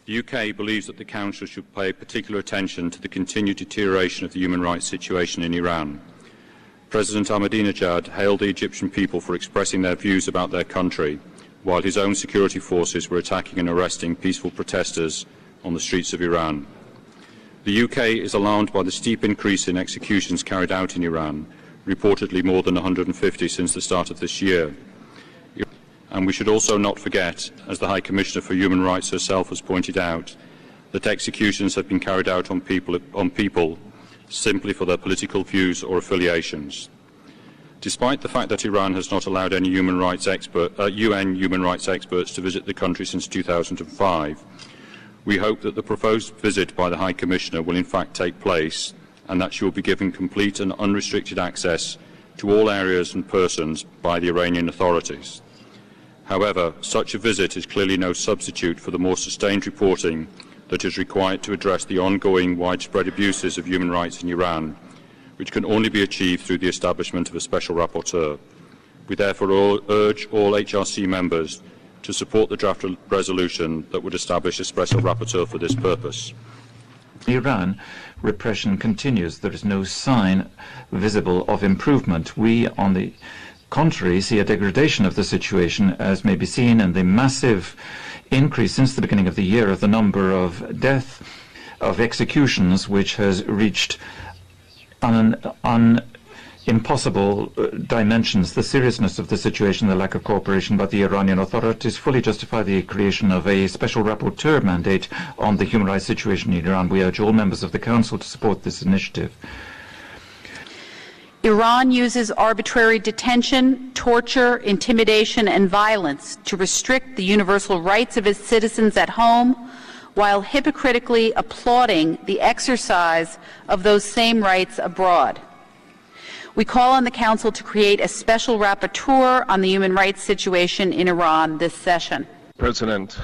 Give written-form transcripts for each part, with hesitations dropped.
The UK believes that the Council should pay particular attention to the continued deterioration of the human rights situation in Iran. President Ahmadinejad hailed the Egyptian people for expressing their views about their country, while his own security forces were attacking and arresting peaceful protesters on the streets of Iran. The UK is alarmed by the steep increase in executions carried out in Iran, reportedly more than 150 since the start of this year. And we should also not forget, as the High Commissioner for Human Rights herself has pointed out, that executions have been carried out on people simply for their political views or affiliations. Despite the fact that Iran has not allowed any UN human rights experts to visit the country since 2005, we hope that the proposed visit by the High Commissioner will in fact take place and that she will be given complete and unrestricted access to all areas and persons by the Iranian authorities. However, such a visit is clearly no substitute for the more sustained reporting that is required to address the ongoing widespread abuses of human rights in Iran, which can only be achieved through the establishment of a special rapporteur. We therefore urge all HRC members to support the draft resolution that would establish a special rapporteur for this purpose. In Iran, repression continues. There is no sign visible of improvement. We, on the contrary, see a degradation of the situation, as may be seen in the massive increase since the beginning of the year of the number of executions, which has reached impossible dimensions. The seriousness of the situation, the lack of cooperation by the Iranian authorities fully justify the creation of a special rapporteur mandate on the human rights situation in Iran. We urge all members of the Council to support this initiative. Iran uses arbitrary detention, torture, intimidation, and violence to restrict the universal rights of its citizens at home, while hypocritically applauding the exercise of those same rights abroad. We call on the Council to create a special rapporteur on the human rights situation in Iran this session. President,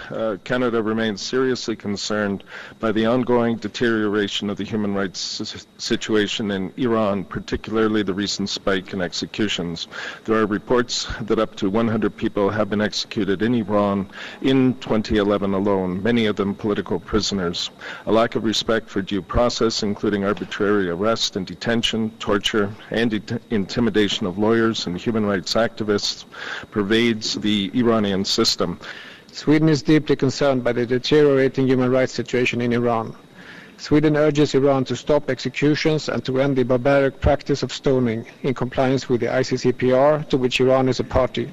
Canada remains seriously concerned by the ongoing deterioration of the human rights situation in Iran, particularly the recent spike in executions. There are reports that up to 100 people have been executed in Iran in 2011 alone, many of them political prisoners. A lack of respect for due process, including arbitrary arrest and detention, torture, and intimidation of lawyers and human rights activists pervades the Iranian system. Sweden is deeply concerned by the deteriorating human rights situation in Iran. Sweden urges Iran to stop executions and to end the barbaric practice of stoning in compliance with the ICCPR, to which Iran is a party.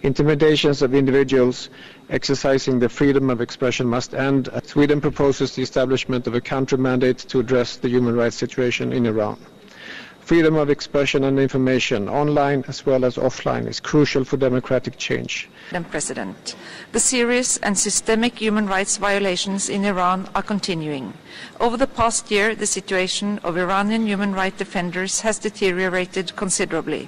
Intimidations of individuals exercising their freedom of expression must end. Sweden proposes the establishment of a country mandate to address the human rights situation in Iran. Freedom of expression and information, online as well as offline, is crucial for democratic change. Madam President, the serious and systemic human rights violations in Iran are continuing. Over the past year, the situation of Iranian human rights defenders has deteriorated considerably.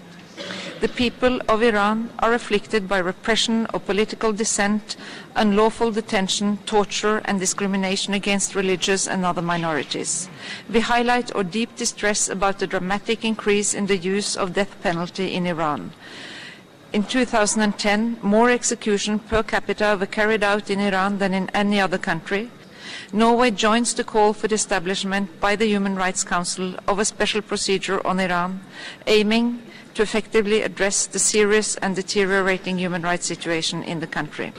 The people of Iran are afflicted by repression of political dissent, unlawful detention, torture, and discrimination against religious and other minorities. We highlight our deep distress about the dramatic increase in the use of death penalty in Iran. In 2010, more executions per capita were carried out in Iran than in any other country. Norway joins the call for the establishment by the Human Rights Council of a special procedure on Iran, aiming to effectively address the serious and deteriorating human rights situation in the country.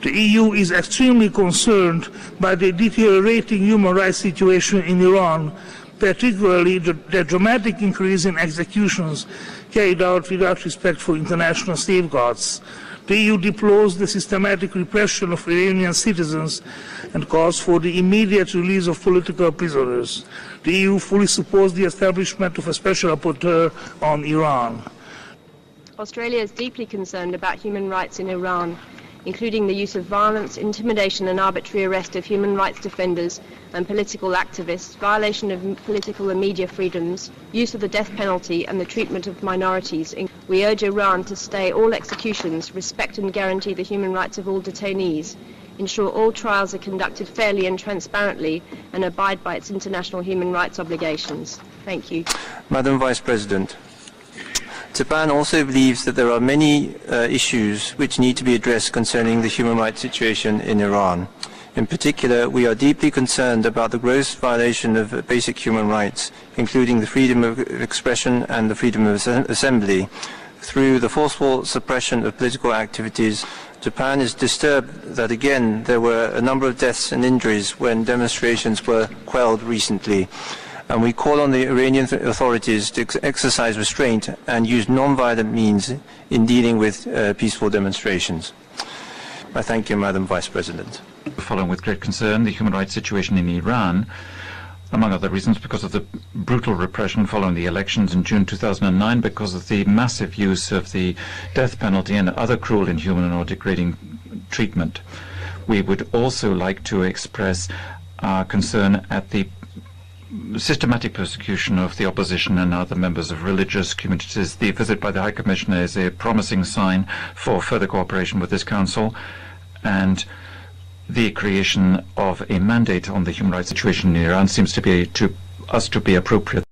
The EU is extremely concerned by the deteriorating human rights situation in Iran, particularly the dramatic increase in executions carried out without respect for international safeguards. The EU deplores the systematic repression of Iranian citizens and calls for the immediate release of political prisoners. The EU fully supports the establishment of a special rapporteur on Iran. Australia is deeply concerned about human rights in Iran, including the use of violence, intimidation and arbitrary arrest of human rights defenders and political activists, violation of political and media freedoms, use of the death penalty and the treatment of minorities. We urge Iran to stay all executions, respect and guarantee the human rights of all detainees, ensure all trials are conducted fairly and transparently, and abide by its international human rights obligations. Thank you. Madam Vice President, Japan also believes that there are many issues which need to be addressed concerning the human rights situation in Iran. In particular, we are deeply concerned about the gross violation of basic human rights, including the freedom of expression and the freedom of assembly. Through the forceful suppression of political activities, Japan is disturbed that again there were a number of deaths and injuries when demonstrations were quelled recently. And we call on the Iranian authorities to exercise restraint and use non-violent means in dealing with peaceful demonstrations. I thank you, Madam Vice President. Following with great concern the human rights situation in Iran, among other reasons because of the brutal repression following the elections in June 2009, because of the massive use of the death penalty and other cruel, inhuman or degrading treatment. We would also like to express our concern at the systematic persecution of the opposition and other members of religious communities. The visit by the High Commissioner is a promising sign for further cooperation with this Council, and the creation of a mandate on the human rights situation in Iran seems to be to us to be appropriate.